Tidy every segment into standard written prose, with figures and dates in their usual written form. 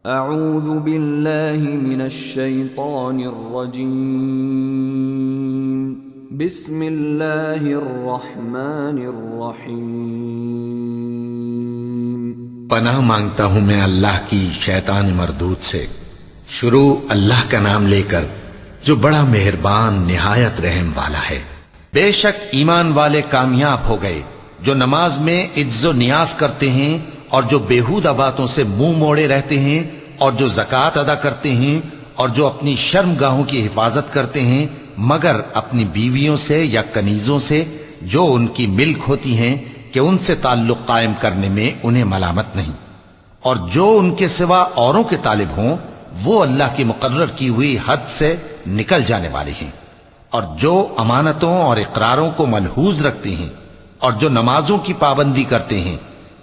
اعوذ باللہ من الشیطان الرجیم بسم اللہ الرحمن الرحیم پناہ مانگتا ہوں میں اللہ کی شیطان مردود سے۔ شروع اللہ کا نام لے کر جو بڑا مہربان نہایت رحم والا ہے۔ بے شک ایمان والے کامیاب ہو گئے جو نماز میں عجز و نیاز کرتے ہیں اور جو بیہودہ باتوں سے منہ موڑے رہتے ہیں اور جو زکوٰۃ ادا کرتے ہیں اور جو اپنی شرم گاہوں کی حفاظت کرتے ہیں مگر اپنی بیویوں سے یا کنیزوں سے جو ان کی ملک ہوتی ہیں کہ ان سے تعلق قائم کرنے میں انہیں ملامت نہیں، اور جو ان کے سوا اوروں کے طالب ہوں وہ اللہ کی مقرر کی ہوئی حد سے نکل جانے والے ہیں، اور جو امانتوں اور اقراروں کو ملحوظ رکھتے ہیں اور جو نمازوں کی پابندی کرتے ہیں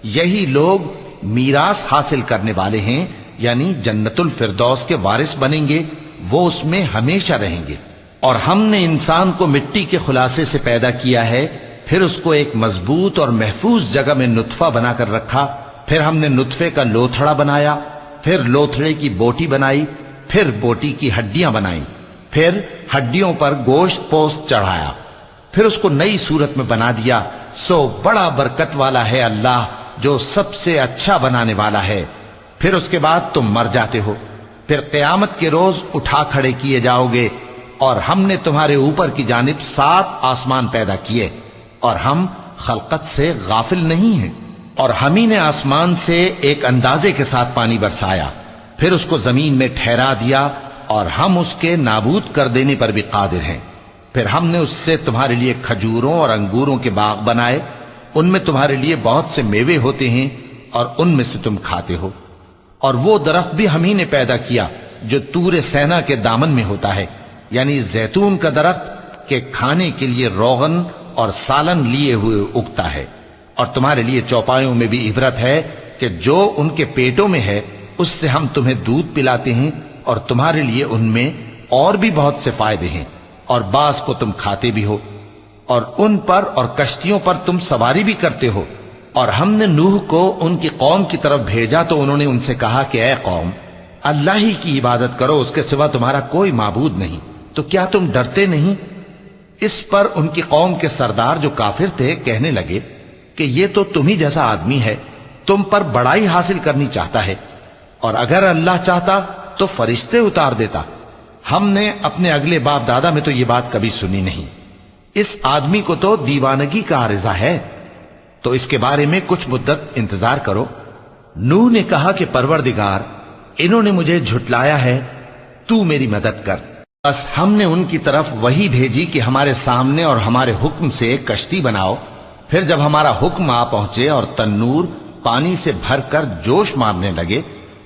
یہی لوگ میراث حاصل کرنے والے ہیں، یعنی جنت الفردوس کے وارث بنیں گے، وہ اس میں ہمیشہ رہیں گے۔ اور ہم نے انسان کو مٹی کے خلاصے سے پیدا کیا ہے، پھر اس کو ایک مضبوط اور محفوظ جگہ میں نطفہ بنا کر رکھا، پھر ہم نے نطفے کا لوتھڑا بنایا، پھر لوتھڑے کی بوٹی بنائی، پھر بوٹی کی ہڈیاں بنائیں، پھر ہڈیوں پر گوشت پوست چڑھایا، پھر اس کو نئی صورت میں بنا دیا۔ سو بڑا برکت والا ہے اللہ جو سب سے اچھا بنانے والا ہے۔ پھر اس کے بعد تم مر جاتے ہو، پھر قیامت کے روز اٹھا کھڑے کیے جاؤ گے، اور ہم نے تمہارے اوپر کی جانب 7 آسمان پیدا کیے، اور ہم خلقت سے غافل نہیں ہیں۔ اور ہم ہی نے آسمان سے ایک اندازے کے ساتھ پانی برسایا، پھر اس کو زمین میں ٹھہرا دیا، اور ہم اس کے نابود کر دینے پر بھی قادر ہیں۔ پھر ہم نے اس سے تمہارے لیے کھجوروں اور انگوروں کے باغ بنائے، ان میں تمہارے لیے بہت سے میوے ہوتے ہیں اور ان میں سے تم کھاتے ہو۔ اور وہ درخت بھی ہم ہی نے پیدا کیا جو طور سینا کے دامن میں ہوتا ہے، یعنی زیتون کا درخت کہ کھانے کے لیے روغن اور سالن لیے ہوئے اگتا ہے۔ اور تمہارے لیے چوپایوں میں بھی عبرت ہے کہ جو ان کے پیٹوں میں ہے اس سے ہم تمہیں دودھ پلاتے ہیں، اور تمہارے لیے ان میں اور بھی بہت سے فائدے ہیں، اور بعض کو تم کھاتے بھی ہو، اور ان پر اور کشتیوں پر تم سواری بھی کرتے ہو۔ اور ہم نے نوح کو ان کی قوم کی طرف بھیجا تو انہوں نے ان سے کہا کہ اے قوم، اللہ ہی کی عبادت کرو، اس کے سوا تمہارا کوئی معبود نہیں، تو کیا تم ڈرتے نہیں؟ اس پر ان کی قوم کے سردار جو کافر تھے کہنے لگے کہ یہ تو تم ہی جیسا آدمی ہے، تم پر بڑائی حاصل کرنی چاہتا ہے، اور اگر اللہ چاہتا تو فرشتے اتار دیتا۔ ہم نے اپنے اگلے باپ دادا میں تو یہ بات کبھی سنی نہیں، اس آدمی کو تو دیوانگی کا عارضہ ہے، تو اس کے بارے میں کچھ مدت انتظار کرو۔ نوح نے کہا کہ پروردگار، انہوں نے مجھے جھٹلایا ہے، تو میری مدد کر۔ بس ہم نے ان کی طرف وحی بھیجی کہ ہمارے سامنے اور ہمارے حکم سے ایک کشتی بناؤ، پھر جب ہمارا حکم آ پہنچے اور تنور پانی سے بھر کر جوش مارنے لگے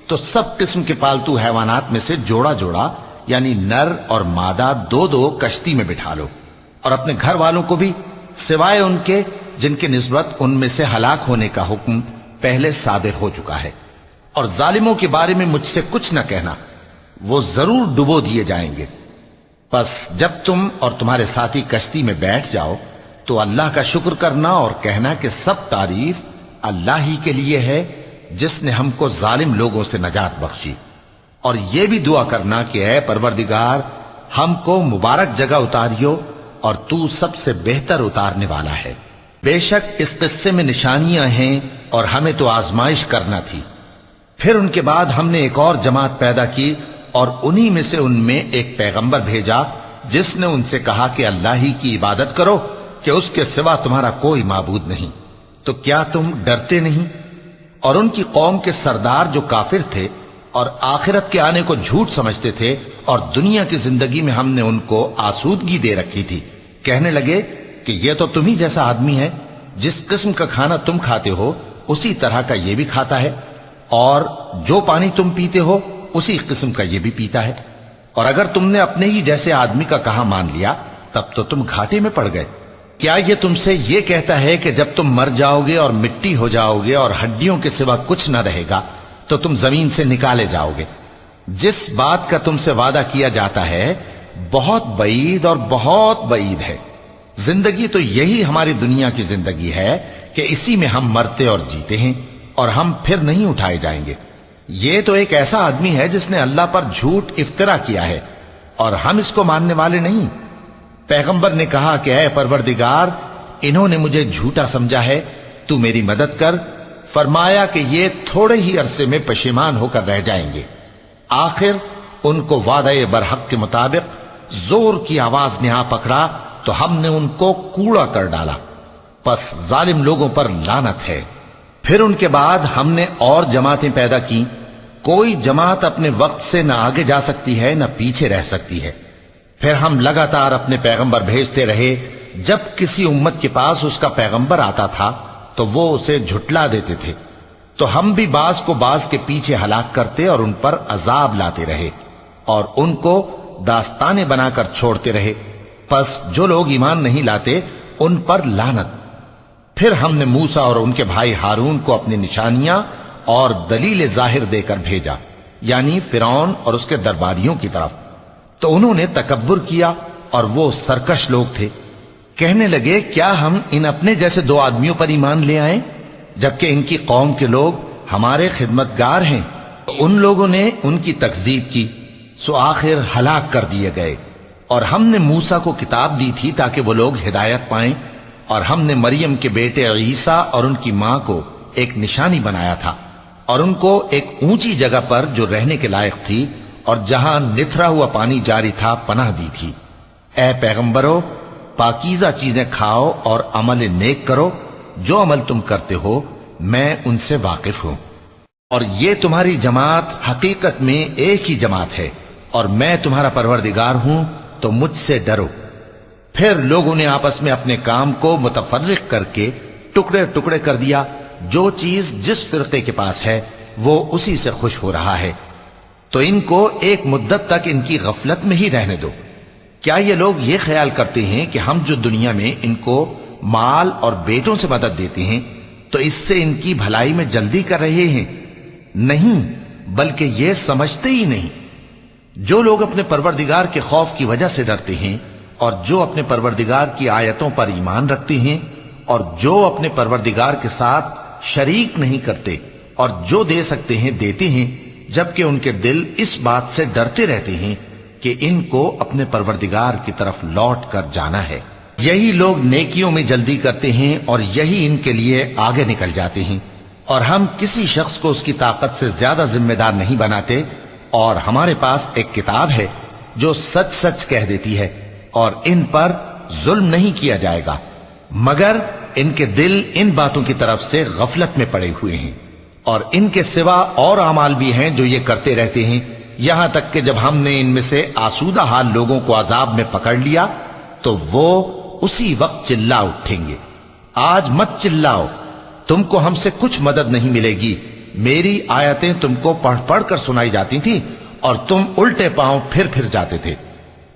تو سب قسم کے پالتو حیوانات میں سے جوڑا جوڑا یعنی نر اور مادہ 2 کشتی میں بٹھا لو، اور اپنے گھر والوں کو بھی سوائے ان کے جن کے نسبت ان میں سے ہلاک ہونے کا حکم پہلے صادر ہو چکا ہے۔ اور ظالموں کے بارے میں مجھ سے کچھ نہ کہنا، وہ ضرور ڈبو دیے جائیں گے۔ بس جب تم اور تمہارے ساتھی کشتی میں بیٹھ جاؤ تو اللہ کا شکر کرنا اور کہنا کہ سب تعریف اللہ ہی کے لیے ہے جس نے ہم کو ظالم لوگوں سے نجات بخشی، اور یہ بھی دعا کرنا کہ اے پروردگار ہم کو مبارک جگہ اتاریو، اور تو سب سے بہتر اتارنے والا ہے۔ بے شک اس قصے میں نشانیاں ہیں اور ہمیں تو آزمائش کرنا تھی۔ پھر ان کے بعد ہم نے ایک اور جماعت پیدا کی، اور انہی میں سے ان میں ایک پیغمبر بھیجا جس نے ان سے کہا کہ اللہ ہی کی عبادت کرو کہ اس کے سوا تمہارا کوئی معبود نہیں، تو کیا تم ڈرتے نہیں؟ اور ان کی قوم کے سردار جو کافر تھے اور آخرت کے آنے کو جھوٹ سمجھتے تھے اور دنیا کی زندگی میں ہم نے ان کو آسودگی دے رکھی تھی، کہنے لگے کہ یہ تو تم ہی جیسا آدمی ہے، جس قسم کا کھانا تم کھاتے ہو اسی طرح کا یہ بھی کھاتا ہے، اور جو پانی تم پیتے ہو اسی قسم کا یہ بھی پیتا ہے، اور اگر تم نے اپنے ہی جیسے آدمی کا کہا مان لیا تب تو تم گھاٹے میں پڑ گئے۔ کیا یہ تم سے یہ کہتا ہے کہ جب تم مر جاؤ گے اور مٹی ہو جاؤ گے اور ہڈیوں کے سوا کچھ نہ رہے گا تو تم زمین سے نکالے جاؤ گے؟ جس بات کا تم سے وعدہ کیا جاتا ہے بہت بعید اور بہت بعید ہے۔ زندگی تو یہی ہماری دنیا کی زندگی ہے کہ اسی میں ہم مرتے اور جیتے ہیں، اور ہم پھر نہیں اٹھائے جائیں گے۔ یہ تو ایک ایسا آدمی ہے جس نے اللہ پر جھوٹ افطرا کیا ہے اور ہم اس کو ماننے والے نہیں۔ پیغمبر نے کہا کہ اے پروردگار، انہوں نے مجھے جھوٹا سمجھا ہے، تو میری مدد کر۔ فرمایا کہ یہ تھوڑے ہی عرصے میں پشیمان ہو کر رہ جائیں گے۔ آخر ان کو وعدہ برحق کے مطابق زور کی آواز نے آ پکڑا تو ہم نے ان کو کوڑا کر ڈالا، پس ظالم لوگوں پر لعنت ہے۔ پھر ان کے بعد ہم نے اور جماعتیں پیدا کی۔ کوئی جماعت اپنے وقت سے نہ آگے جا سکتی ہے نہ پیچھے رہ سکتی ہے۔ پھر ہم لگاتار اپنے پیغمبر بھیجتے رہے۔ جب کسی امت کے پاس اس کا پیغمبر آتا تھا تو وہ اسے جھٹلا دیتے تھے، تو ہم بھی بعض کو بعض کے پیچھے ہلاک کرتے اور ان پر عذاب لاتے رہے اور ان کو داستانیں بنا کر چھوڑتے رہے۔ پس جو لوگ ایمان نہیں لاتے ان پر لعنت۔ پھر ہم نے موسیٰ اور ان کے بھائی ہارون کو اپنی نشانیاں اور دلیل ظاہر دے کر بھیجا، یعنی فرعون اور اس کے درباریوں کی طرف، تو انہوں نے تکبر کیا اور وہ سرکش لوگ تھے۔ کہنے لگے کیا ہم ان اپنے جیسے دو آدمیوں پر ایمان لے آئیں جبکہ ان کی قوم کے لوگ ہمارے خدمتگار ہیں؟ تو ان لوگوں نے ان کی تکذیب کی، سو آخر ہلاک کر دیے گئے۔ اور ہم نے موسیٰ کو کتاب دی تھی تاکہ وہ لوگ ہدایت پائیں، اور ہم نے مریم کے بیٹے عیسیٰ اور ان کی ماں کو ایک نشانی بنایا تھا اور ان کو ایک اونچی جگہ پر جو رہنے کے لائق تھی اور جہاں نتھرا ہوا پانی جاری تھا پناہ دی تھی۔ اے پیغمبرو، پاکیزہ چیزیں کھاؤ اور عمل نیک کرو، جو عمل تم کرتے ہو میں ان سے واقف ہوں۔ اور یہ تمہاری جماعت حقیقت میں ایک ہی جماعت ہے اور میں تمہارا پروردگار ہوں، تو مجھ سے ڈرو۔ پھر لوگوں نے آپس میں اپنے کام کو متفرق کر کے ٹکڑے ٹکڑے کر دیا۔ جو چیز جس فرقے کے پاس ہے وہ اسی سے خوش ہو رہا ہے، تو ان کو ایک مدت تک ان کی غفلت میں ہی رہنے دو۔ کیا یہ لوگ یہ خیال کرتے ہیں کہ ہم جو دنیا میں ان کو مال اور بیٹوں سے مدد دیتے ہیں تو اس سے ان کی بھلائی میں جلدی کر رہے ہیں؟ نہیں، بلکہ یہ سمجھتے ہی نہیں۔ جو لوگ اپنے پروردگار کے خوف کی وجہ سے ڈرتے ہیں اور جو اپنے پروردگار کی آیتوں پر ایمان رکھتے ہیں اور جو اپنے پروردگار کے ساتھ شریک نہیں کرتے اور جو دے سکتے ہیں دیتے ہیں، جبکہ ان کے دل اس بات سے ڈرتے رہتے ہیں کہ ان کو اپنے پروردگار کی طرف لوٹ کر جانا ہے، یہی لوگ نیکیوں میں جلدی کرتے ہیں اور یہی ان کے لیے آگے نکل جاتے ہیں۔ اور ہم کسی شخص کو اس کی طاقت سے زیادہ ذمہ دار نہیں بناتے، اور ہمارے پاس ایک کتاب ہے جو سچ سچ کہہ دیتی ہے، اور ان پر ظلم نہیں کیا جائے گا، مگر ان کے دل ان باتوں کی طرف سے غفلت میں پڑے ہوئے ہیں۔ اور ان کے سوا اور اعمال بھی ہیں جو یہ کرتے رہتے ہیں، یہاں تک کہ جب ہم نے ان میں سے آسودہ حال لوگوں کو عذاب میں پکڑ لیا تو وہ اسی وقت چلا اٹھیں گے۔ آج مت چلاؤ، تم کو ہم سے کچھ مدد نہیں ملے گی۔ میری آیتیں تم کو پڑھ پڑھ کر سنائی جاتی تھیں اور تم الٹے پاؤں پھر پھر جاتے تھے،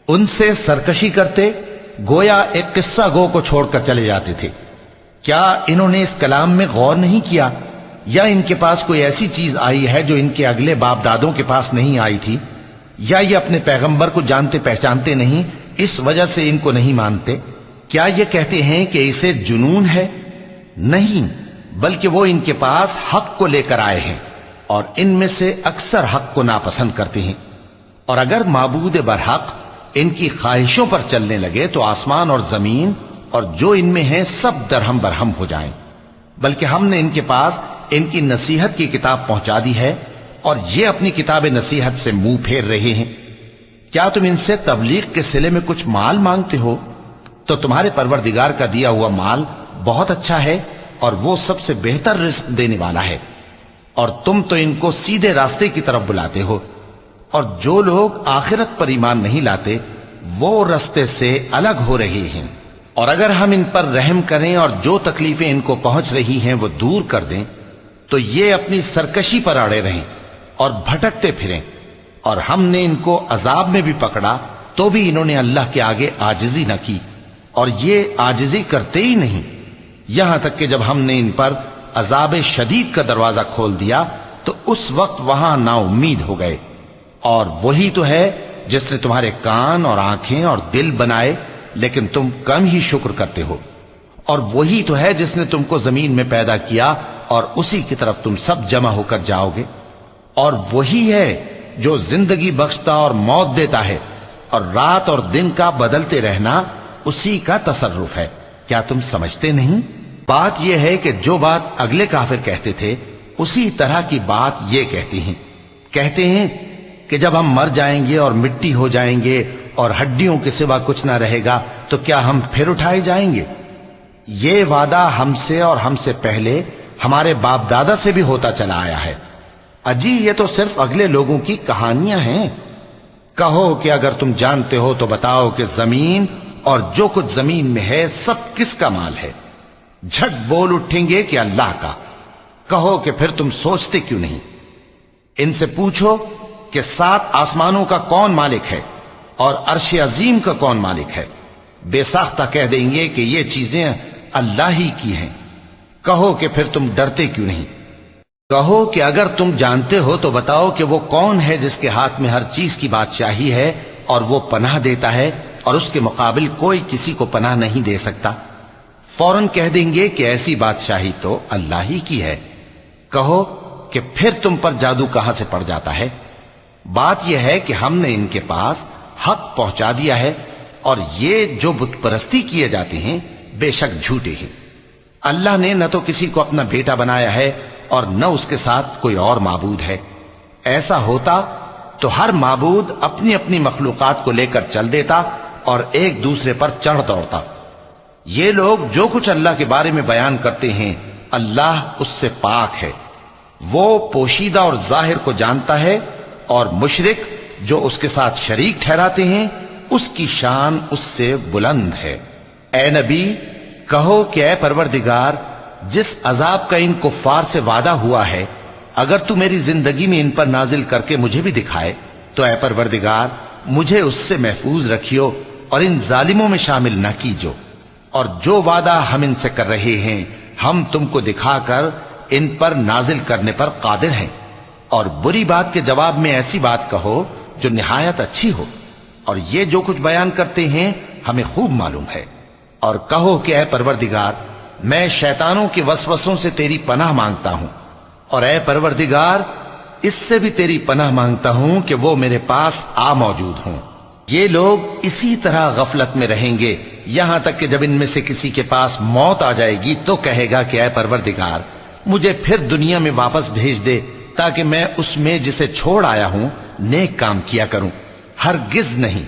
ان سے سرکشی کرتے، گویا ایک قصہ گو کو چھوڑ کر چلے جاتے تھے۔ کیا انہوں نے اس کلام میں غور نہیں کیا، یا ان کے پاس کوئی ایسی چیز آئی ہے جو ان کے اگلے باپ دادوں کے پاس نہیں آئی تھی، یا یہ اپنے پیغمبر کو جانتے پہچانتے نہیں اس وجہ سے ان کو نہیں مانتے؟ کیا یہ کہتے ہیں کہ اسے جنون ہے؟ نہیں، بلکہ وہ ان کے پاس حق کو لے کر آئے ہیں اور ان میں سے اکثر حق کو ناپسند کرتے ہیں۔ اور اگر معبود برحق ان کی خواہشوں پر چلنے لگے تو آسمان اور زمین اور جو ان میں ہیں سب درہم برہم ہو جائیں۔ بلکہ ہم نے ان کے پاس ان کی نصیحت کی کتاب پہنچا دی ہے اور یہ اپنی کتاب نصیحت سے منہ پھیر رہے ہیں۔ کیا تم ان سے تبلیغ کے صلے میں کچھ مال مانگتے ہو؟ تو تمہارے پروردگار کا دیا ہوا مال بہت اچھا ہے اور وہ سب سے بہتر رزق دینے والا ہے، اور تم تو ان کو سیدھے راستے کی طرف بلاتے ہو۔ اور جو لوگ آخرت پر ایمان نہیں لاتے وہ راستے سے الگ ہو رہے ہیں۔ اور اگر ہم ان پر رحم کریں اور جو تکلیفیں ان کو پہنچ رہی ہیں وہ دور کر دیں تو یہ اپنی سرکشی پر اڑے رہیں اور بھٹکتے پھریں۔ اور ہم نے ان کو عذاب میں بھی پکڑا تو بھی انہوں نے اللہ کے آگے عاجزی نہ کی، اور یہ عاجزی کرتے ہی نہیں، یہاں تک کہ جب ہم نے ان پر عذاب شدید کا دروازہ کھول دیا تو اس وقت وہاں نا امید ہو گئے۔ اور وہی تو ہے جس نے تمہارے کان اور آنکھیں اور دل بنائے، لیکن تم کم ہی شکر کرتے ہو۔ اور وہی تو ہے جس نے تم کو زمین میں پیدا کیا اور اسی کی طرف تم سب جمع ہو کر جاؤ گے۔ اور وہی ہے جو زندگی بخشتا اور موت دیتا ہے، اور رات اور دن کا بدلتے رہنا اسی کا تصرف ہے۔ کیا تم سمجھتے نہیں؟ بات یہ ہے کہ جو بات اگلے کافر کہتے تھے اسی طرح کی بات یہ کہتے ہیں کہ جب ہم مر جائیں گے اور مٹی ہو جائیں گے اور ہڈیوں کے سوا کچھ نہ رہے گا تو کیا ہم پھر اٹھائے جائیں گے؟ یہ وعدہ ہم سے اور ہم سے پہلے ہمارے باپ دادا سے بھی ہوتا چلا آیا ہے۔ اجی یہ تو صرف اگلے لوگوں کی کہانیاں ہیں۔ کہو کہ اگر تم جانتے ہو تو بتاؤ کہ زمین اور جو کچھ زمین میں ہے سب کس کا مال ہے؟ جھٹ بول اٹھیں گے کہ اللہ کا۔ کہو کہ پھر تم سوچتے کیوں نہیں؟ ان سے پوچھو کہ 7 آسمانوں کا کون مالک ہے اور عرش عظیم کا کون مالک ہے؟ بے ساختہ کہہ دیں گے کہ یہ چیزیں اللہ ہی کی ہیں۔ کہو کہ پھر تم ڈرتے کیوں نہیں؟ کہو کہ اگر تم جانتے ہو تو بتاؤ کہ وہ کون ہے جس کے ہاتھ میں ہر چیز کی بادشاہی ہے اور وہ پناہ دیتا ہے اور اس کے مقابل کوئی کسی کو پناہ نہیں دے سکتا؟ فوراً کہہ دیں گے کہ ایسی بادشاہی تو اللہ ہی کی ہے۔ کہو کہ پھر تم پر جادو کہاں سے پڑ جاتا ہے؟ بات یہ ہے کہ ہم نے ان کے پاس حق پہنچا دیا ہے، اور یہ جو بت پرستی کیے جاتے ہیں بے شک جھوٹے ہیں۔ اللہ نے نہ تو کسی کو اپنا بیٹا بنایا ہے اور نہ اس کے ساتھ کوئی اور معبود ہے۔ ایسا ہوتا تو ہر معبود اپنی اپنی مخلوقات کو لے کر چل دیتا اور ایک دوسرے پر چڑھ دوڑتا۔ یہ لوگ جو کچھ اللہ کے بارے میں بیان کرتے ہیں اللہ اس سے پاک ہے، وہ پوشیدہ اور ظاہر کو جانتا ہے، اور مشرک جو اس کے ساتھ شریک ٹھہراتے ہیں اس کی شان اس سے بلند ہے۔ اے نبی کہو کہ اے پروردگار، جس عذاب کا ان کفار سے وعدہ ہوا ہے اگر تو میری زندگی میں ان پر نازل کر کے مجھے بھی دکھائے تو اے پروردگار مجھے اس سے محفوظ رکھیو اور ان ظالموں میں شامل نہ کیجو، اور جو وعدہ ہم ان سے کر رہے ہیں ہم تم کو دکھا کر ان پر نازل کرنے پر قادر ہیں۔ اور بری بات کے جواب میں ایسی بات کہو جو نہایت اچھی ہو، اور یہ جو کچھ بیان کرتے ہیں ہمیں خوب معلوم ہے۔ اور کہو کہ اے پروردگار میں شیطانوں کے وسوسوں سے تیری پناہ مانگتا ہوں، اور اے پروردگار اس سے بھی تیری پناہ مانگتا ہوں کہ وہ میرے پاس آ موجود ہوں۔ یہ لوگ اسی طرح غفلت میں رہیں گے یہاں تک کہ جب ان میں سے کسی کے پاس موت آ جائے گی تو کہے گا کہ اے پروردگار مجھے پھر دنیا میں واپس بھیج دے تاکہ میں اس میں جسے چھوڑ آیا ہوں نیک کام کیا کروں۔ ہرگز نہیں،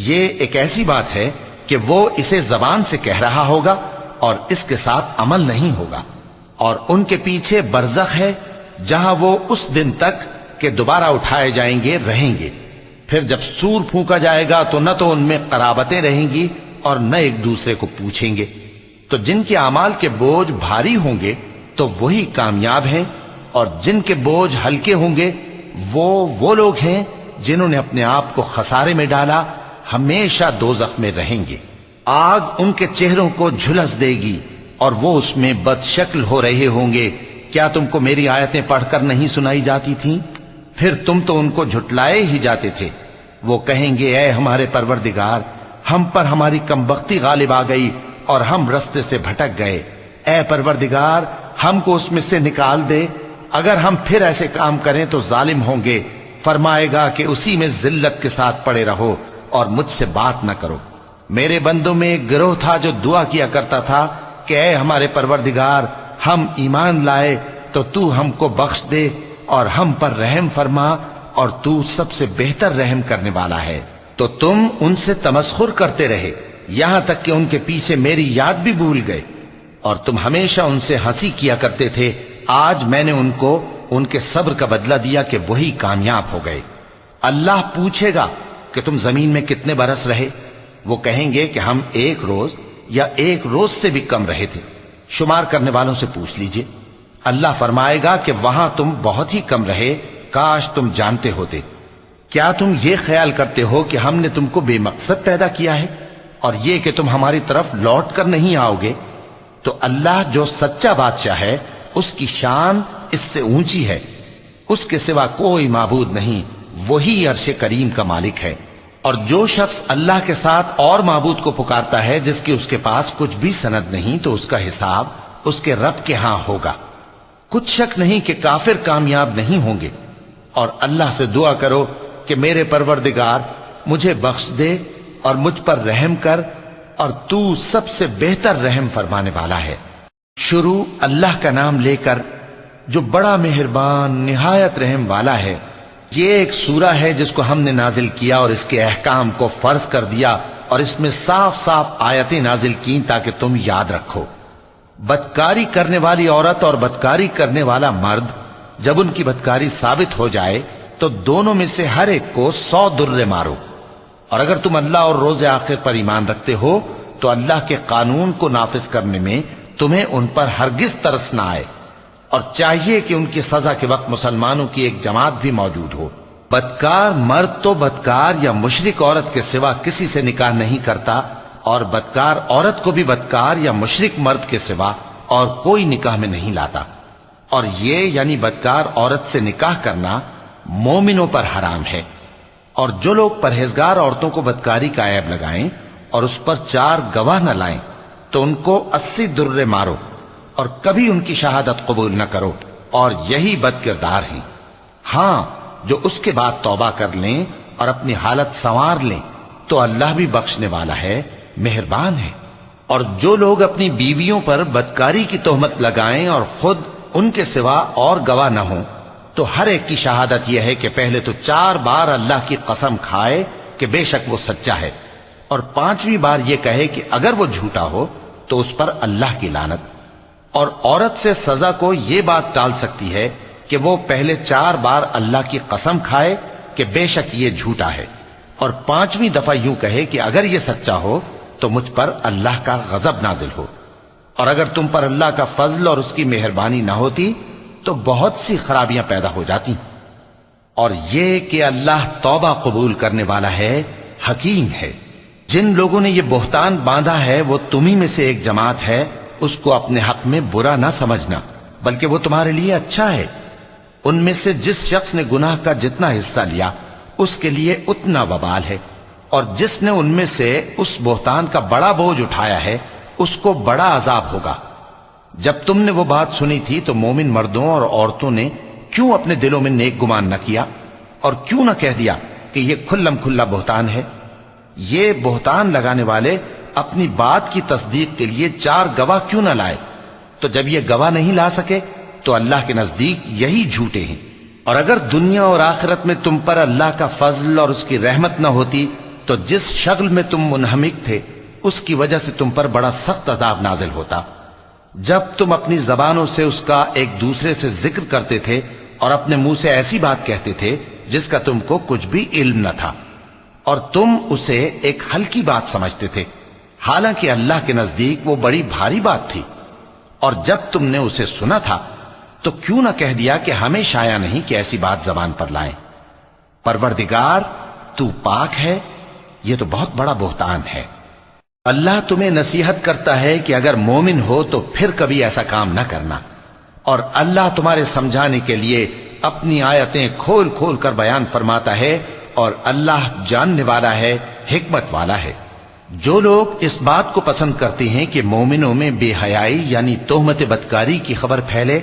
یہ ایک ایسی بات ہے کہ وہ اسے زبان سے کہہ رہا ہوگا اور اس کے ساتھ عمل نہیں ہوگا۔ اور ان کے پیچھے برزخ ہے جہاں وہ اس دن تک کہ دوبارہ اٹھائے جائیں گے رہیں گے۔ پھر جب سور پھونکا جائے گا تو نہ تو ان میں قرابتیں رہیں گی اور نہ ایک دوسرے کو پوچھیں گے۔ تو جن کے اعمال کے بوجھ بھاری ہوں گے تو وہی کامیاب ہیں، اور جن کے بوجھ ہلکے ہوں گے وہ لوگ ہیں جنہوں نے اپنے آپ کو خسارے میں ڈالا، ہمیشہ دوزخ میں رہیں گے۔ آگ ان کے چہروں کو جھلس دے گی اور وہ اس میں بد شکل ہو رہے ہوں گے۔ کیا تم کو میری آیتیں پڑھ کر نہیں سنائی جاتی تھیں؟ پھر تم تو ان کو جھٹلائے ہی جاتے تھے۔ وہ کہیں گے اے ہمارے پروردگار ہم پر ہماری کمبختی غالب آ گئی اور ہم رستے سے بھٹک گئے، اے پروردگار ہم کو اس میں سے نکال دے، اگر ہم پھر ایسے کام کریں تو ظالم ہوں گے۔ فرمائے گا کہ اسی میں ذلت کے ساتھ پڑے رہو اور مجھ سے بات نہ کرو۔ میرے بندوں میں ایک گروہ تھا جو دعا کیا کرتا تھا کہ اے ہمارے پروردگار ہم ایمان لائے تو تو ہم کو بخش دے اور ہم پر رحم فرما، اور تو سب سے بہتر رحم کرنے والا ہے۔ تو تم ان سے تمسخر کرتے رہے یہاں تک کہ ان کے پیچھے میری یاد بھی بھول گئے، اور تم ہمیشہ ان سے ہنسی کیا کرتے تھے۔ آج میں نے ان کو ان کے صبر کا بدلہ دیا کہ وہی کامیاب ہو گئے۔ اللہ پوچھے گا کہ تم زمین میں کتنے برس رہے؟ وہ کہیں گے کہ ہم 1 روز یا 1 روز سے بھی کم رہے تھے، شمار کرنے والوں سے پوچھ لیجئے۔ اللہ فرمائے گا کہ وہاں تم بہت ہی کم رہے، کاش تم جانتے ہوتے۔ کیا تم یہ خیال کرتے ہو کہ ہم نے تم کو بے مقصد پیدا کیا ہے اور یہ کہ تم ہماری طرف لوٹ کر نہیں آؤ گے؟ تو اللہ جو سچا بادشاہ ہے اس کی شان اس سے اونچی ہے، اس کے سوا کوئی معبود نہیں، وہی عرش کریم کا مالک ہے۔ اور جو شخص اللہ کے ساتھ اور معبود کو پکارتا ہے جس کی اس کے پاس کچھ بھی سند نہیں تو اس کا حساب اس کے رب کے ہاں ہوگا۔ کچھ شک نہیں کہ کافر کامیاب نہیں ہوں گے۔ اور اللہ سے دعا کرو کہ میرے پروردگار مجھے بخش دے اور مجھ پر رحم کر، اور تو سب سے بہتر رحم فرمانے والا ہے۔ شروع اللہ کا نام لے کر جو بڑا مہربان نہایت رحم والا ہے۔ یہ ایک سورہ ہے جس کو ہم نے نازل کیا اور اس کے احکام کو فرض کر دیا، اور اس میں صاف صاف آیتیں نازل کی تاکہ تم یاد رکھو۔ بدکاری کرنے والی عورت اور بدکاری کرنے والا مرد جب ان کی بدکاری ثابت ہو جائے تو دونوں میں سے ہر ایک کو 100 درے مارو، اور اگر تم اللہ اور روز آخر پر ایمان رکھتے ہو تو اللہ کے قانون کو نافذ کرنے میں تمہیں ان پر ہرگز ترس نہ آئے، اور چاہیے کہ ان کی سزا کے وقت مسلمانوں کی ایک جماعت بھی موجود ہو۔ بدکار مرد تو بدکار یا مشرک عورت کے سوا کسی سے نکاح نہیں کرتا، اور بدکار عورت کو بھی بدکار یا مشرک مرد کے سوا اور کوئی نکاح میں نہیں لاتا، اور یہ یعنی بدکار عورت سے نکاح کرنا مومنوں پر حرام ہے۔ اور جو لوگ پرہیزگار عورتوں کو بدکاری کا عیب لگائیں اور اس پر 4 گواہ نہ لائیں تو ان کو 80 درے مارو، اور کبھی ان کی شہادت قبول نہ کرو، اور یہی بد کردار ہیں۔ ہاں، جو اس کے بعد توبہ کر لیں اور اپنی حالت سنوار لیں تو اللہ بھی بخشنے والا ہے، مہربان ہے۔ اور جو لوگ اپنی بیویوں پر بدکاری کی تہمت لگائیں اور خود ان کے سوا اور گواہ نہ ہوں تو ہر ایک کی شہادت یہ ہے کہ پہلے تو 4 بار اللہ کی قسم کھائے کہ بے شک وہ سچا ہے، اور 5ویں بار یہ کہے کہ اگر وہ جھوٹا ہو تو اس پر اللہ کی لعنت۔ اور عورت سے سزا کو یہ بات ٹال سکتی ہے کہ وہ پہلے 4 بار اللہ کی قسم کھائے کہ بے شک یہ جھوٹا ہے، اور 5ویں دفعہ یوں کہے کہ اگر یہ سچا ہو تو مجھ پر اللہ کا غضب نازل ہو۔ اور اگر تم پر اللہ کا فضل اور اس کی مہربانی نہ ہوتی تو بہت سی خرابیاں پیدا ہو جاتی۔ اور یہ کہ اللہ توبہ قبول کرنے والا ہے، حکیم ہے۔ جن لوگوں نے یہ بہتان باندھا ہے وہ تمہیں میں سے ایک جماعت ہے، اس کو اپنے حق میں برا نہ سمجھنا، بلکہ وہ تمہارے لیے اچھا ہے۔ ان میں سے جس شخص نے گناہ کا جتنا حصہ لیا اس کے لیے اتنا وبال ہے، اور جس نے ان میں سے اس بہتان کا بڑا بوجھ اٹھایا ہے اس کو بڑا عذاب ہوگا۔ جب تم نے وہ بات سنی تھی تو مومن مردوں اور عورتوں نے کیوں اپنے دلوں میں نیک گمان نہ کیا، اور کیوں نہ کہہ دیا کہ یہ کھلم کھلا بہتان ہے؟ یہ بہتان لگانے والے اپنی بات کی تصدیق کے لیے 4 گواہ کیوں نہ لائے؟ تو جب یہ گواہ نہیں لا سکے تو اللہ کے نزدیک یہی جھوٹے ہیں۔ اور اگر دنیا اور آخرت میں تم پر اللہ کا فضل اور اس کی رحمت نہ ہوتی تو جس شغل میں تم منہمک تھے اس کی وجہ سے تم پر بڑا سخت عذاب نازل ہوتا، جب تم اپنی زبانوں سے اس کا ایک دوسرے سے ذکر کرتے تھے اور اپنے منہ سے ایسی بات کہتے تھے جس کا تم کو کچھ بھی علم نہ تھا، اور تم اسے ایک ہلکی بات سمجھتے تھے، حالانکہ اللہ کے نزدیک وہ بڑی بھاری بات تھی۔ اور جب تم نے اسے سنا تھا تو کیوں نہ کہہ دیا کہ ہمیں شایع نہیں کہ ایسی بات زبان پر لائیں؟ پروردگار تو پاک ہے، یہ تو بہت بڑا بہتان ہے۔ اللہ تمہیں نصیحت کرتا ہے کہ اگر مومن ہو تو پھر کبھی ایسا کام نہ کرنا، اور اللہ تمہارے سمجھانے کے لیے اپنی آیتیں کھول کھول کر بیان فرماتا ہے، اور اللہ جاننے والا ہے، حکمت والا ہے۔ جو لوگ اس بات کو پسند کرتے ہیں کہ مومنوں میں بے حیائی یعنی تہمت بدکاری کی خبر پھیلے،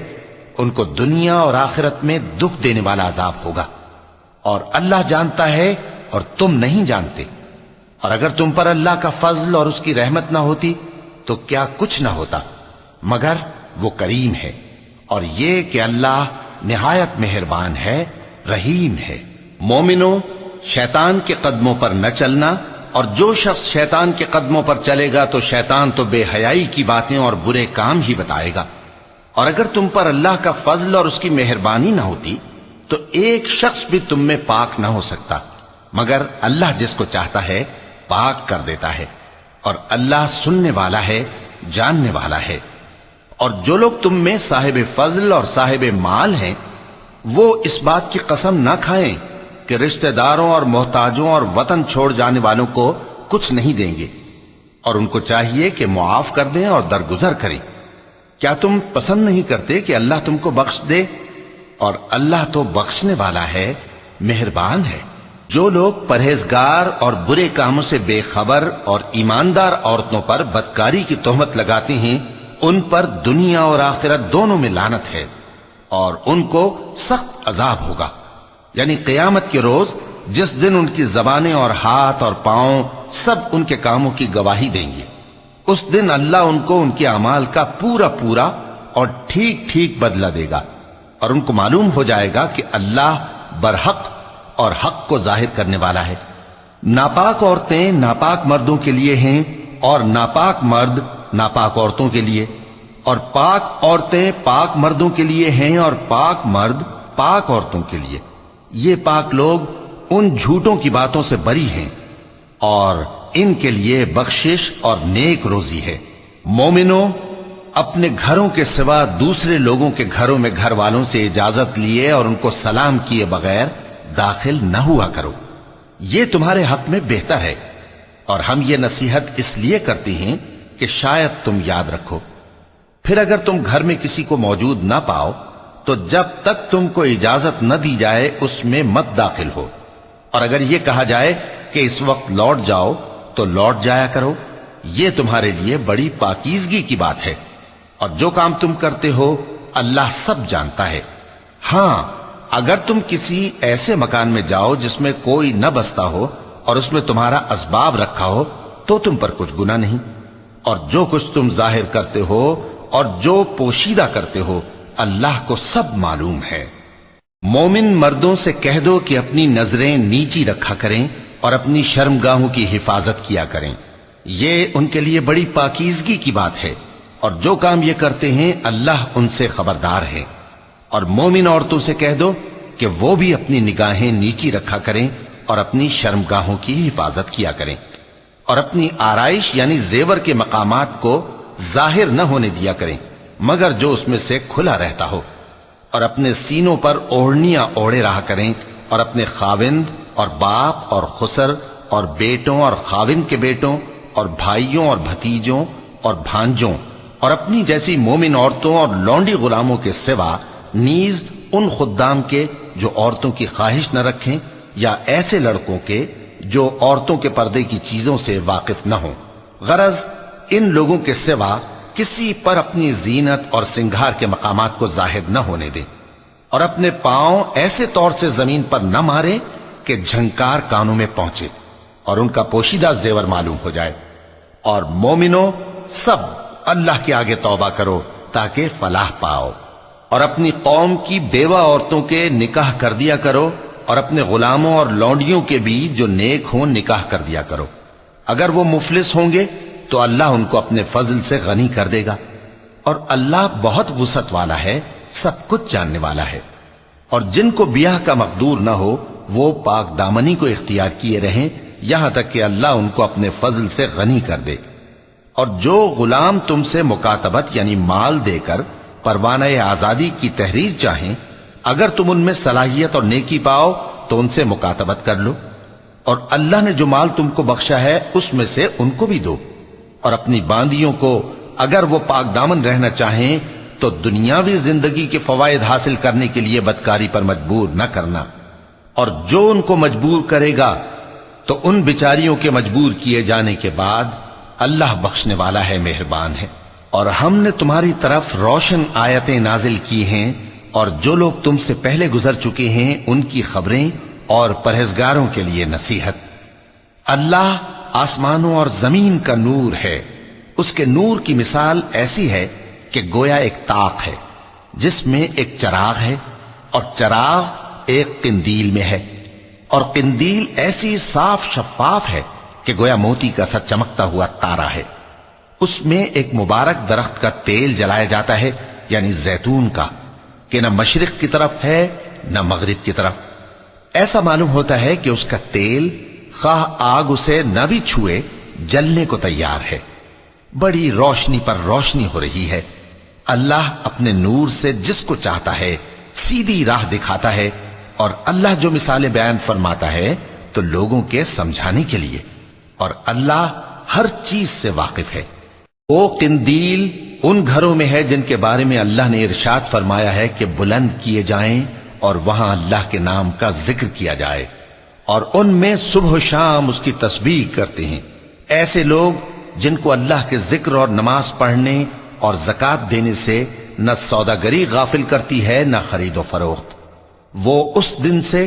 ان کو دنیا اور آخرت میں دکھ دینے والا عذاب ہوگا، اور اللہ جانتا ہے اور تم نہیں جانتے۔ اور اگر تم پر اللہ کا فضل اور اس کی رحمت نہ ہوتی تو کیا کچھ نہ ہوتا، مگر وہ کریم ہے، اور یہ کہ اللہ نہایت مہربان ہے، رحیم ہے۔ مومنوں، شیطان کے قدموں پر نہ چلنا، اور جو شخص شیطان کے قدموں پر چلے گا تو شیطان تو بے حیائی کی باتیں اور برے کام ہی بتائے گا۔ اور اگر تم پر اللہ کا فضل اور اس کی مہربانی نہ ہوتی تو ایک شخص بھی تم میں پاک نہ ہو سکتا، مگر اللہ جس کو چاہتا ہے پاک کر دیتا ہے، اور اللہ سننے والا ہے، جاننے والا ہے۔ اور جو لوگ تم میں صاحب فضل اور صاحب مال ہیں وہ اس بات کی قسم نہ کھائیں کہ رشتہ داروں اور محتاجوں اور وطن چھوڑ جانے والوں کو کچھ نہیں دیں گے، اور ان کو چاہیے کہ معاف کر دیں اور درگزر کریں۔ کیا تم پسند نہیں کرتے کہ اللہ تم کو بخش دے؟ اور اللہ تو بخشنے والا ہے، مہربان ہے۔ جو لوگ پرہیزگار اور برے کاموں سے بے خبر اور ایماندار عورتوں پر بدکاری کی تہمت لگاتے ہیں ان پر دنیا اور آخرت دونوں میں لعنت ہے، اور ان کو سخت عذاب ہوگا۔ یعنی قیامت کے روز جس دن ان کی زبانیں اور ہاتھ اور پاؤں سب ان کے کاموں کی گواہی دیں گے، اس دن اللہ ان کو ان کے اعمال کا پورا پورا اور ٹھیک ٹھیک بدلہ دے گا، اور ان کو معلوم ہو جائے گا کہ اللہ برحق اور حق کو ظاہر کرنے والا ہے۔ ناپاک عورتیں ناپاک مردوں کے لیے ہیں، اور ناپاک مرد ناپاک عورتوں کے لیے، اور پاک عورتیں پاک مردوں کے لیے ہیں، اور پاک مرد پاک عورتوں کے لیے۔ یہ پاک لوگ ان جھوٹوں کی باتوں سے بری ہیں، اور ان کے لیے بخشش اور نیک روزی ہے۔ مومنوں، اپنے گھروں کے سوا دوسرے لوگوں کے گھروں میں گھر والوں سے اجازت لیے اور ان کو سلام کیے بغیر داخل نہ ہوا کرو، یہ تمہارے حق میں بہتر ہے، اور ہم یہ نصیحت اس لیے کرتے ہیں کہ شاید تم یاد رکھو۔ پھر اگر تم گھر میں کسی کو موجود نہ پاؤ تو جب تک تم کو اجازت نہ دی جائے اس میں مت داخل ہو، اور اگر یہ کہا جائے کہ اس وقت لوٹ جاؤ تو لوٹ جایا کرو، یہ تمہارے لیے بڑی پاکیزگی کی بات ہے، اور جو کام تم کرتے ہو اللہ سب جانتا ہے۔ ہاں، اگر تم کسی ایسے مکان میں جاؤ جس میں کوئی نہ بستا ہو اور اس میں تمہارا اسباب رکھا ہو تو تم پر کچھ گناہ نہیں، اور جو کچھ تم ظاہر کرتے ہو اور جو پوشیدہ کرتے ہو اللہ کو سب معلوم ہے۔ مومن مردوں سے کہہ دو کہ اپنی نظریں نیچی رکھا کریں اور اپنی شرمگاہوں کی حفاظت کیا کریں، یہ ان کے لیے بڑی پاکیزگی کی بات ہے، اور جو کام یہ کرتے ہیں اللہ ان سے خبردار ہے۔ اور مومن عورتوں سے کہہ دو کہ وہ بھی اپنی نگاہیں نیچی رکھا کریں اور اپنی شرمگاہوں کی حفاظت کیا کریں، اور اپنی آرائش یعنی زیور کے مقامات کو ظاہر نہ ہونے دیا کریں مگر جو اس میں سے کھلا رہتا ہو، اور اپنے سینوں پر اوڑھنیاں اوڑھے رہا کریں، اور اپنے خاوند اور باپ اور خسر اور بیٹوں اور خاوند کے بیٹوں اور بھائیوں اور بھتیجوں اور بھانجوں اور اپنی جیسی مومن عورتوں اور لونڈی غلاموں کے سوا نیز ان خدام کے جو عورتوں کی خواہش نہ رکھیں، یا ایسے لڑکوں کے جو عورتوں کے پردے کی چیزوں سے واقف نہ ہوں۔ غرض ان لوگوں کے سوا کسی پر اپنی زینت اور سنگھار کے مقامات کو ظاہر نہ ہونے دیں، اور اپنے پاؤں ایسے طور سے زمین پر نہ مارے کہ جھنکار کانوں میں پہنچے اور ان کا پوشیدہ زیور معلوم ہو جائے۔ اور مومنوں، سب اللہ کے آگے توبہ کرو تاکہ فلاح پاؤ، اور اپنی قوم کی بیوہ عورتوں کے نکاح کر دیا کرو، اور اپنے غلاموں اور لونڈیوں کے بھی جو نیک ہوں نکاح کر دیا کرو۔ اگر وہ مفلس ہوں گے تو اللہ ان کو اپنے فضل سے غنی کر دے گا، اور اللہ بہت وسعت والا ہے، سب کچھ جاننے والا ہے۔ اور جن کو بیاہ کا مقدور نہ ہو وہ پاک دامنی کو اختیار کیے رہیں یہاں تک کہ اللہ ان کو اپنے فضل سے غنی کر دے۔ اور جو غلام تم سے مکاتبت یعنی مال دے کر پروانہ آزادی کی تحریر چاہیں، اگر تم ان میں صلاحیت اور نیکی پاؤ تو ان سے مکاتبت کر لو، اور اللہ نے جو مال تم کو بخشا ہے اس میں سے ان کو بھی دو۔ اور اپنی باندیوں کو اگر وہ پاک دامن رہنا چاہیں تو دنیاوی زندگی کے فوائد حاصل کرنے کے لیے بدکاری پر مجبور نہ کرنا، اور جو ان کو مجبور کرے گا تو ان بیچاریوں کے مجبور کیے جانے کے بعد اللہ بخشنے والا ہے، مہربان ہے۔ اور ہم نے تمہاری طرف روشن آیتیں نازل کی ہیں، اور جو لوگ تم سے پہلے گزر چکے ہیں ان کی خبریں اور پرہیزگاروں کے لیے نصیحت۔ اللہ آسمانوں اور زمین کا نور ہے، اس کے نور کی مثال ایسی ہے کہ گویا ایک طاق ہے جس میں ایک چراغ ہے، اور چراغ ایک قندیل میں ہے، اور قندیل ایسی صاف شفاف ہے کہ گویا موتی کا سا چمکتا ہوا تارا ہے۔ اس میں ایک مبارک درخت کا تیل جلایا جاتا ہے یعنی زیتون کا، کہ نہ مشرق کی طرف ہے نہ مغرب کی طرف۔ ایسا معلوم ہوتا ہے کہ اس کا تیل خواہ آگ اسے نہ بھی چھوئے جلنے کو تیار ہے۔ بڑی روشنی پر روشنی ہو رہی ہے۔ اللہ اپنے نور سے جس کو چاہتا ہے سیدھی راہ دکھاتا ہے، اور اللہ جو مثالیں بیان فرماتا ہے تو لوگوں کے سمجھانے کے لیے، اور اللہ ہر چیز سے واقف ہے۔ وہ قندیل ان گھروں میں ہے جن کے بارے میں اللہ نے ارشاد فرمایا ہے کہ بلند کیے جائیں اور وہاں اللہ کے نام کا ذکر کیا جائے، اور ان میں صبح و شام اس کی تسبیح کرتے ہیں۔ ایسے لوگ جن کو اللہ کے ذکر اور نماز پڑھنے اور زکوٰۃ دینے سے نہ سوداگری غافل کرتی ہے نہ خرید و فروخت، وہ اس دن سے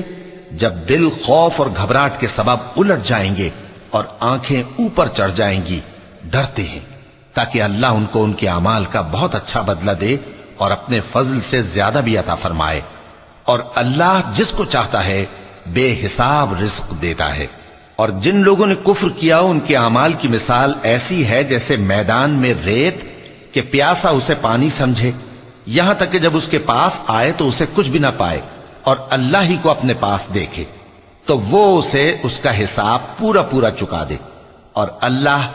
جب دل خوف اور گھبراہٹ کے سبب الٹ جائیں گے اور آنکھیں اوپر چڑھ جائیں گی ڈرتے ہیں، تاکہ اللہ ان کو ان کے اعمال کا بہت اچھا بدلہ دے اور اپنے فضل سے زیادہ بھی عطا فرمائے، اور اللہ جس کو چاہتا ہے بے حساب رزق دیتا ہے۔ اور جن لوگوں نے کفر کیا ان کے اعمال کی مثال ایسی ہے جیسے میدان میں ریت کہ پیاسا اسے پانی سمجھے، یہاں تک کہ جب اس کے پاس آئے تو اسے کچھ بھی نہ پائے اور اللہ ہی کو اپنے پاس دیکھے تو وہ اسے اس کا حساب پورا پورا چکا دے، اور اللہ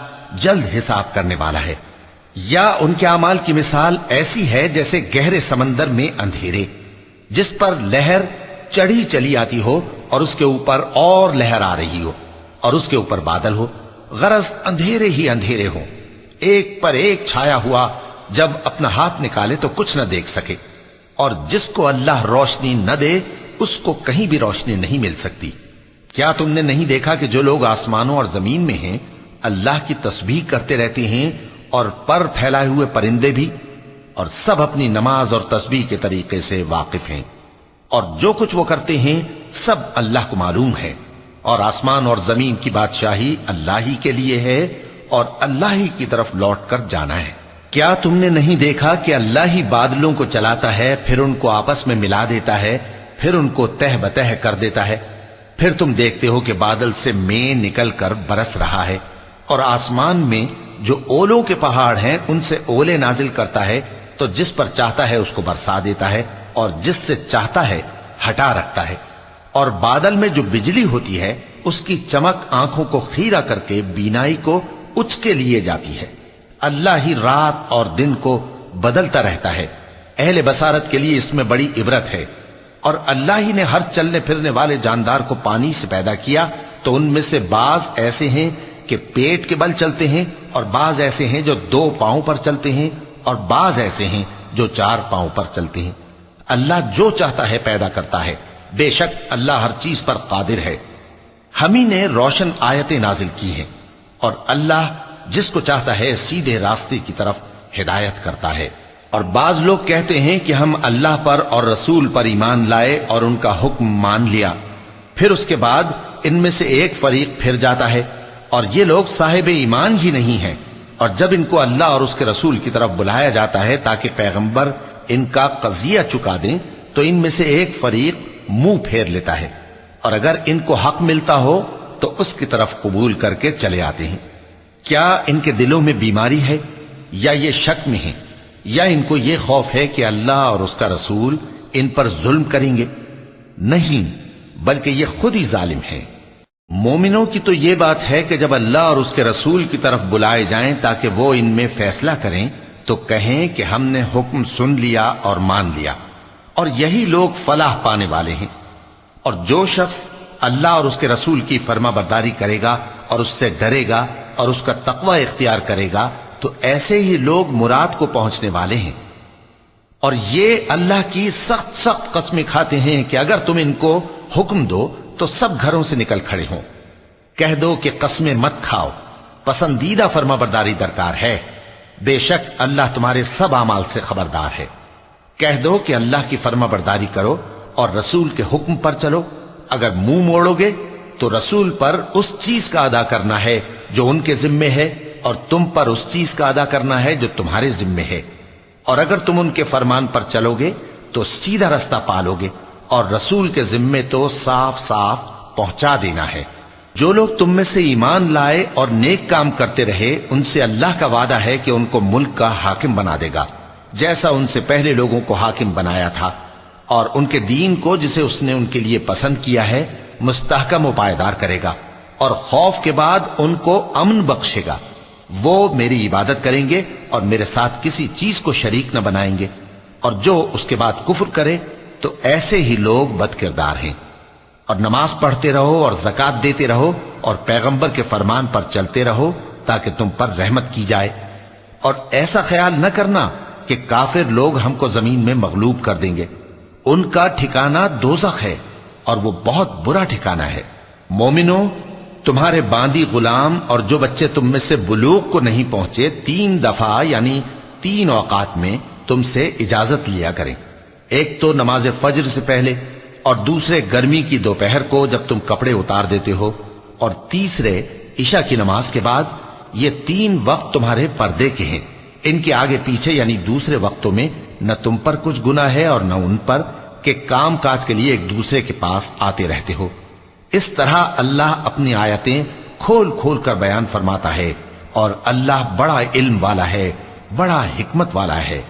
جلد حساب کرنے والا ہے۔ یا ان کے اعمال کی مثال ایسی ہے جیسے گہرے سمندر میں اندھیرے جس پر لہر چڑھی چلی آتی ہو اور اس کے اوپر اور لہر آ رہی ہو اور اس کے اوپر بادل ہو، غرض اندھیرے ہی اندھیرے ہوں، ایک پر ایک چھایا ہوا، جب اپنا ہاتھ نکالے تو کچھ نہ دیکھ سکے، اور جس کو اللہ روشنی نہ دے اس کو کہیں بھی روشنی نہیں مل سکتی۔ کیا تم نے نہیں دیکھا کہ جو لوگ آسمانوں اور زمین میں ہیں اللہ کی تسبیح کرتے رہتے ہیں، اور پر پھیلائے ہوئے پرندے بھی، اور سب اپنی نماز اور تسبیح کے طریقے سے واقف ہیں، اور جو کچھ وہ کرتے ہیں سب اللہ کو معلوم ہے، اور آسمان اور زمین کی بادشاہی اللہ ہی کے لیے ہے اور اللہ ہی کی طرف لوٹ کر جانا ہے۔ کیا تم نے نہیں دیکھا کہ اللہ ہی بادلوں کو چلاتا ہے، پھر ان کو آپس میں ملا دیتا ہے، پھر ان کو تہ بتہ کر دیتا ہے، پھر تم دیکھتے ہو کہ بادل سے مے نکل کر برس رہا ہے، اور آسمان میں جو اولوں کے پہاڑ ہیں ان سے اولے نازل کرتا ہے، تو جس پر چاہتا ہے اس کو برسا دیتا ہے اور جس سے چاہتا ہے ہٹا رکھتا ہے، اور بادل میں جو بجلی ہوتی ہے اس کی چمک آنکھوں کو خیرہ کر کے بینائی کو اچ کے لیے جاتی ہے۔ اللہ ہی رات اور دن کو بدلتا رہتا ہے، اہل بصارت کے لیے اس میں بڑی عبرت ہے۔ اور اللہ ہی نے ہر چلنے پھرنے والے جاندار کو پانی سے پیدا کیا، تو ان میں سے بعض ایسے ہیں کہ پیٹ کے بل چلتے ہیں، اور بعض ایسے ہیں جو 2 پاؤں پر چلتے ہیں، اور بعض ایسے ہیں جو 4 پاؤں پر چلتے ہیں۔ اللہ جو چاہتا ہے پیدا کرتا ہے، بے شک اللہ ہر چیز پر قادر ہے۔ ہم ہی نے روشن آیتیں نازل کی ہیں، اور اللہ جس کو چاہتا ہے سیدھے راستے کی طرف ہدایت کرتا ہے۔ اور بعض لوگ کہتے ہیں کہ ہم اللہ پر اور رسول پر ایمان لائے اور ان کا حکم مان لیا، پھر اس کے بعد ان میں سے ایک فریق پھر جاتا ہے، اور یہ لوگ صاحب ایمان ہی نہیں ہیں، اور جب ان کو اللہ اور اس کے رسول کی طرف بلایا جاتا ہے تاکہ پیغمبر ان کا قضیہ چکا دیں تو ان میں سے ایک فریق منہ پھیر لیتا ہے، اور اگر ان کو حق ملتا ہو تو اس کی طرف قبول کر کے چلے آتے ہیں۔ کیا ان کے دلوں میں بیماری ہے یا یہ شک میں ہیں، یا ان کو یہ خوف ہے کہ اللہ اور اس کا رسول ان پر ظلم کریں گے؟ نہیں، بلکہ یہ خود ہی ظالم ہیں۔ مومنوں کی تو یہ بات ہے کہ جب اللہ اور اس کے رسول کی طرف بلائے جائیں تاکہ وہ ان میں فیصلہ کریں تو کہیں کہ ہم نے حکم سن لیا اور مان لیا، اور یہی لوگ فلاح پانے والے ہیں۔ اور جو شخص اللہ اور اس کے رسول کی فرما برداری کرے گا اور اس سے ڈرے گا اور اس کا تقوی اختیار کرے گا تو ایسے ہی لوگ مراد کو پہنچنے والے ہیں۔ اور یہ اللہ کی سخت سخت قسمیں کھاتے ہیں کہ اگر تم ان کو حکم دو تو سب گھروں سے نکل کھڑے ہوں۔ کہہ دو کہ قسمیں مت کھاؤ، پسندیدہ فرما برداری درکار ہے، بے شک اللہ تمہارے سب اعمال سے خبردار ہے۔ کہہ دو کہ اللہ کی فرما برداری کرو اور رسول کے حکم پر چلو، اگر منہ موڑو گے تو رسول پر اس چیز کا ادا کرنا ہے جو ان کے ذمے ہے، اور تم پر اس چیز کا ادا کرنا ہے جو تمہارے ذمے ہے، اور اگر تم ان کے فرمان پر چلو گے تو سیدھا رستہ پالو گے، اور رسول کے ذمے تو صاف صاف پہنچا دینا ہے۔ جو لوگ تم میں سے ایمان لائے اور نیک کام کرتے رہے ان سے اللہ کا وعدہ ہے کہ ان کو ملک کا حاکم بنا دے گا، جیسا ان سے پہلے لوگوں کو حاکم بنایا تھا، اور ان کے دین کو جسے اس نے ان کے لیے پسند کیا ہے مستحکم و پائیدار کرے گا، اور خوف کے بعد ان کو امن بخشے گا۔ وہ میری عبادت کریں گے اور میرے ساتھ کسی چیز کو شریک نہ بنائیں گے، اور جو اس کے بعد کفر کرے تو ایسے ہی لوگ بد کردار ہیں۔ اور نماز پڑھتے رہو اور زکوٰۃ دیتے رہو اور پیغمبر کے فرمان پر چلتے رہو تاکہ تم پر رحمت کی جائے، اور ایسا خیال نہ کرنا کہ کافر لوگ ہم کو زمین میں مغلوب کر دیں گے، ان کا ٹھکانہ دوزخ ہے اور وہ بہت برا ٹھکانہ ہے۔ مومنوں، تمہارے باندی غلام اور جو بچے تم میں سے بلوغ کو نہیں پہنچے 3 دفعہ یعنی 3 اوقات میں تم سے اجازت لیا کریں، ایک تو نماز فجر سے پہلے، اور دوسرے گرمی کی دوپہر کو جب تم کپڑے اتار دیتے ہو، اور تیسرے عشاء کی نماز کے بعد۔ یہ 3 وقت تمہارے پردے کے ہیں، ان کے آگے پیچھے یعنی دوسرے وقتوں میں نہ تم پر کچھ گناہ ہے اور نہ ان پر، کہ کام کاج کے لیے ایک دوسرے کے پاس آتے رہتے ہو۔ اس طرح اللہ اپنی آیتیں کھول کھول کر بیان فرماتا ہے، اور اللہ بڑا علم والا ہے، بڑا حکمت والا ہے۔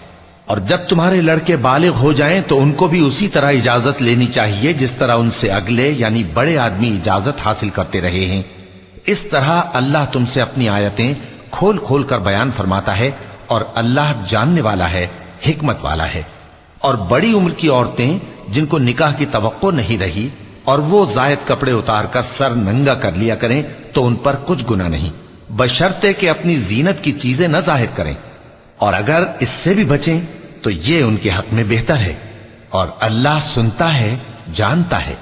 اور جب تمہارے لڑکے بالغ ہو جائیں تو ان کو بھی اسی طرح اجازت لینی چاہیے جس طرح ان سے اگلے یعنی بڑے آدمی اجازت حاصل کرتے رہے ہیں۔ اس طرح اللہ تم سے اپنی آیتیں کھول کھول کر بیان فرماتا ہے، اور اللہ جاننے والا ہے، حکمت والا ہے۔ اور بڑی عمر کی عورتیں جن کو نکاح کی توقع نہیں رہی اور وہ زائد کپڑے اتار کر سر ننگا کر لیا کریں تو ان پر کچھ گناہ نہیں، بشرطے کہ اپنی زینت کی چیزیں نہ ظاہر کریں، اور اگر اس سے بھی بچیں تو یہ ان کے حق میں بہتر ہے، اور اللہ سنتا ہے، جانتا ہے۔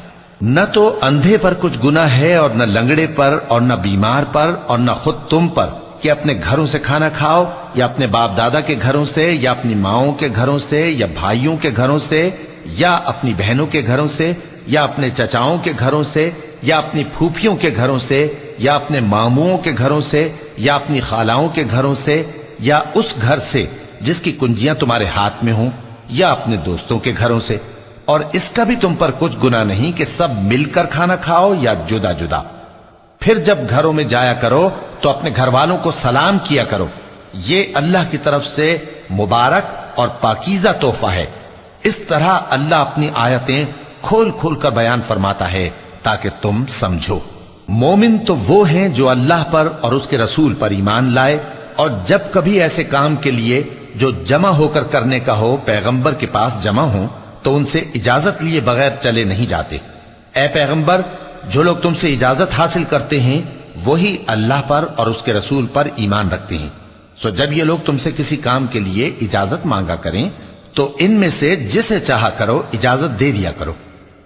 نہ تو اندھے پر کچھ گناہ ہے اور نہ لنگڑے پر اور نہ بیمار پر اور نہ خود تم پر کہ اپنے گھروں سے کھانا کھاؤ، یا اپنے باپ دادا کے گھروں سے، یا اپنی ماؤں کے گھروں سے، یا بھائیوں کے گھروں سے، یا اپنی بہنوں کے گھروں سے، یا اپنے چچاؤں کے گھروں سے، یا اپنی پھوپھیوں کے گھروں سے، یا اپنے ماموؤں کے گھروں سے، یا اپنی خالاؤں کے گھروں سے، یا اس گھر سے جس کی کنجیاں تمہارے ہاتھ میں ہوں، یا اپنے دوستوں کے گھروں سے۔ اور اس کا بھی تم پر کچھ گناہ نہیں کہ سب مل کر کھانا کھاؤ یا جدا جدا۔ پھر جب گھروں میں جایا کرو تو اپنے گھر والوں کو سلام کیا کرو، یہ اللہ کی طرف سے مبارک اور پاکیزہ تحفہ ہے۔ اس طرح اللہ اپنی آیتیں کھول کھول کر بیان فرماتا ہے تاکہ تم سمجھو۔ مومن تو وہ ہیں جو اللہ پر اور اس کے رسول پر ایمان لائے، اور جب کبھی ایسے کام کے لیے جو جمع ہو کر کرنے کا ہو پیغمبر کے پاس جمع ہوں تو ان سے اجازت لیے بغیر چلے نہیں جاتے۔ اے پیغمبر، جو لوگ تم سے اجازت حاصل کرتے ہیں وہی اللہ پر اور اس کے رسول پر ایمان رکھتے ہیں، سو جب یہ لوگ تم سے کسی کام کے لیے اجازت مانگا کریں تو ان میں سے جسے چاہا کرو اجازت دے دیا کرو،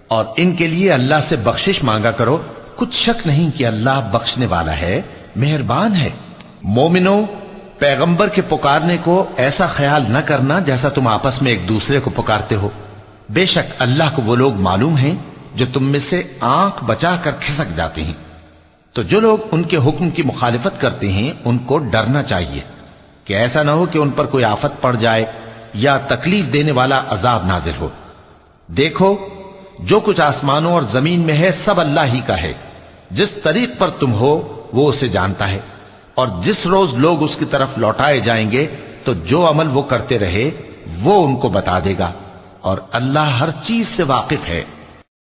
اور ان کے لیے اللہ سے بخشش مانگا کرو، کچھ شک نہیں کہ اللہ بخشنے والا ہے، مہربان ہے۔ مومنو، پیغمبر کے پکارنے کو ایسا خیال نہ کرنا جیسا تم آپس میں ایک دوسرے کو پکارتے ہو، بے شک اللہ کو وہ لوگ معلوم ہیں جو تم میں سے آنکھ بچا کر کھسک جاتے ہیں۔ تو جو لوگ ان کے حکم کی مخالفت کرتے ہیں ان کو ڈرنا چاہیے کہ ایسا نہ ہو کہ ان پر کوئی آفت پڑ جائے یا تکلیف دینے والا عذاب نازل ہو۔ دیکھو، جو کچھ آسمانوں اور زمین میں ہے سب اللہ ہی کا ہے، جس طریق پر تم ہو وہ اسے جانتا ہے، اور جس روز لوگ اس کی طرف لوٹائے جائیں گے تو جو عمل وہ کرتے رہے وہ ان کو بتا دے گا، اور اللہ ہر چیز سے واقف ہے۔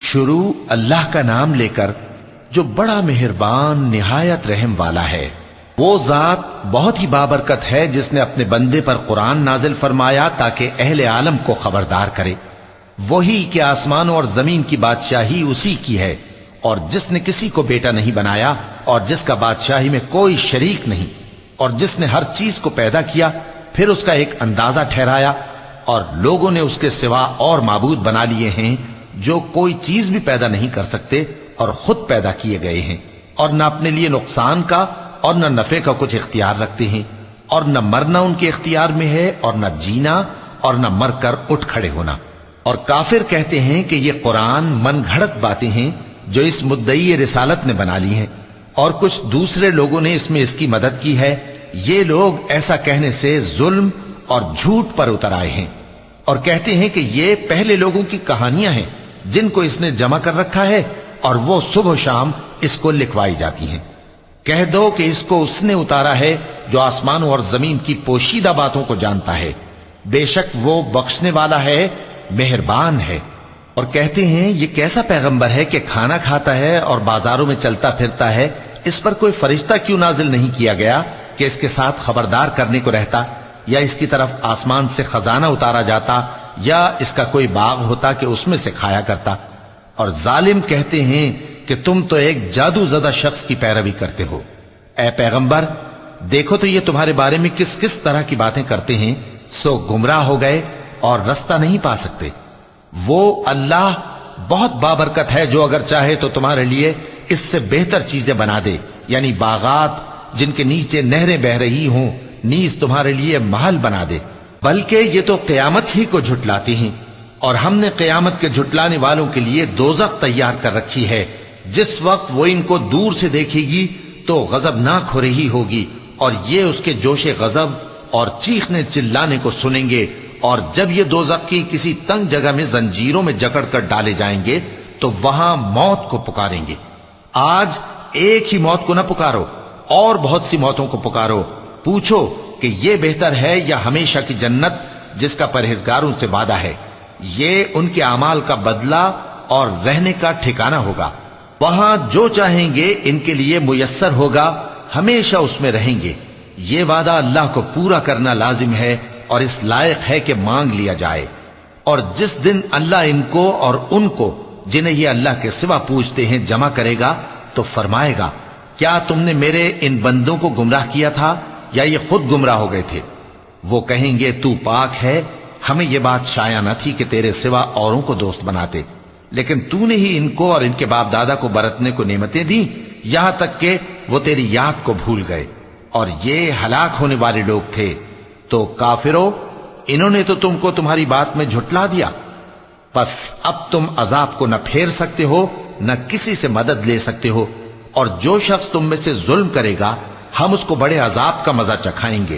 شروع اللہ کا نام لے کر جو بڑا مہربان نہایت رحم والا ہے۔ وہ ذات بہت ہی بابرکت ہے جس نے اپنے بندے پر قرآن نازل فرمایا تاکہ اہل عالم کو خبردار کرے۔ وہی کہ آسمانوں اور زمین کی بادشاہی اسی کی ہے، اور جس نے کسی کو بیٹا نہیں بنایا اور جس کا بادشاہی میں کوئی شریک نہیں، اور جس نے ہر چیز کو پیدا کیا پھر اس کا ایک اندازہ ٹھہرایا، اور لوگوں نے اس کے سوا اور معبود بنا لیے ہیں جو کوئی چیز بھی پیدا نہیں کر سکتے اور خود پیدا کیے گئے ہیں، اور نہ اپنے لیے نقصان کا اور نہ نفع کا کچھ اختیار رکھتے ہیں، اور نہ مرنا ان کے اختیار میں ہے اور نہ جینا اور نہ مر کر اٹھ کھڑے ہونا۔ اور کافر کہتے ہیں کہ یہ قرآن من گھڑت باتیں ہیں جو اس مدعی رسالت نے بنا لی ہیں، اور کچھ دوسرے لوگوں نے اس میں اس کی مدد کی ہے۔ یہ لوگ ایسا کہنے سے ظلم اور جھوٹ پر اتر آئے ہیں، اور کہتے ہیں کہ یہ پہلے لوگوں کی کہانیاں ہیں جن کو اس نے جمع کر رکھا ہے اور وہ صبح و شام اس کو لکھوائی جاتی ہیں۔ کہہ دو کہ اس کو اس نے اتارا ہے جو آسمانوں اور زمین کی پوشیدہ باتوں کو جانتا ہے، بے شک وہ بخشنے والا ہے، مہربان ہے۔ اور کہتے ہیں یہ کیسا پیغمبر ہے کہ کھانا کھاتا ہے اور بازاروں میں چلتا پھرتا ہے، اس پر کوئی فرشتہ کیوں نازل نہیں کیا گیا کہ اس کے ساتھ خبردار کرنے کو رہتا، یا اس کی طرف آسمان سے خزانہ اتارا جاتا، یا اس کا کوئی باغ ہوتا کہ اس میں سے کھایا کرتا۔ اور ظالم کہتے ہیں کہ تم تو ایک جادو زدہ شخص کی پیروی کرتے ہو۔ اے پیغمبر، دیکھو تو یہ تمہارے بارے میں کس کس طرح کی باتیں کرتے ہیں، سو گمراہ ہو گئے اور رستہ نہیں پا سکتے۔ وہ اللہ بہت بابرکت ہے جو اگر چاہے تو تمہارے لیے اس سے بہتر چیزیں بنا دے، یعنی باغات جن کے نیچے نہریں بہ رہی ہوں، نیز تمہارے لیے محل بنا دے، بلکہ یہ تو قیامت ہی کو جھٹلاتے ہیں۔ اور ہم نے قیامت کے جھٹلانے والوں کے لیے دوزخ تیار کر رکھی ہے، جس وقت وہ ان کو دور سے دیکھے گی تو غضبناک ہو رہی ہوگی، اور یہ اس کے جوش غضب اور چیخنے چلانے کو سنیں گے، اور جب یہ دوزخ کی کسی تنگ جگہ میں زنجیروں میں جکڑ کر ڈالے جائیں گے تو وہاں موت کو پکاریں گے۔ آج ایک ہی موت کو نہ پکارو، اور بہت سی موتوں کو پکارو، پوچھو کہ یہ بہتر ہے یا ہمیشہ کی جنت جس کا پرہیزگاروں سے وعدہ ہے، یہ ان کے اعمال کا بدلہ اور رہنے کا ٹھکانہ ہوگا، وہاں جو چاہیں گے ان کے لیے میسر ہوگا، ہمیشہ اس میں رہیں گے۔ یہ وعدہ اللہ کو پورا کرنا لازم ہے اور اس لائق ہے کہ مانگ لیا جائے۔ اور جس دن اللہ ان کو اور ان کو جنہیں یہ اللہ کے سوا پوچھتے ہیں جمع کرے گا تو فرمائے گا، کیا تم نے میرے ان بندوں کو گمراہ کیا تھا یا یہ خود گمراہ ہو گئے تھے؟ وہ کہیں گے تو پاک ہے، ہمیں یہ بات شایع نہ تھی کہ تیرے سوا اوروں کو دوست بناتے، لیکن تو نے ہی ان کو اور ان کے باپ دادا کو برتنے کو نعمتیں دیں، یہاں تک کہ وہ تیری یاد کو بھول گئے، اور یہ ہلاک ہونے والے لوگ تھے۔ تو کافرو، انہوں نے تو تم کو تمہاری بات میں جھٹلا دیا، پس اب تم عذاب کو نہ پھیر سکتے ہو نہ کسی سے مدد لے سکتے ہو، اور جو شخص تم میں سے ظلم کرے گا ہم اس کو بڑے عذاب کا مزہ چکھائیں گے۔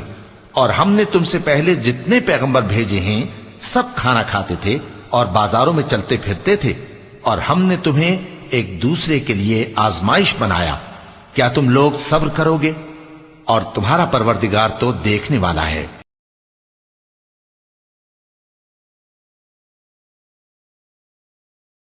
اور ہم نے تم سے پہلے جتنے پیغمبر بھیجے ہیں سب کھانا کھاتے تھے اور بازاروں میں چلتے پھرتے تھے، اور ہم نے تمہیں ایک دوسرے کے لیے آزمائش بنایا، کیا تم لوگ صبر کرو گے؟ اور تمہارا پروردگار تو دیکھنے والا ہے۔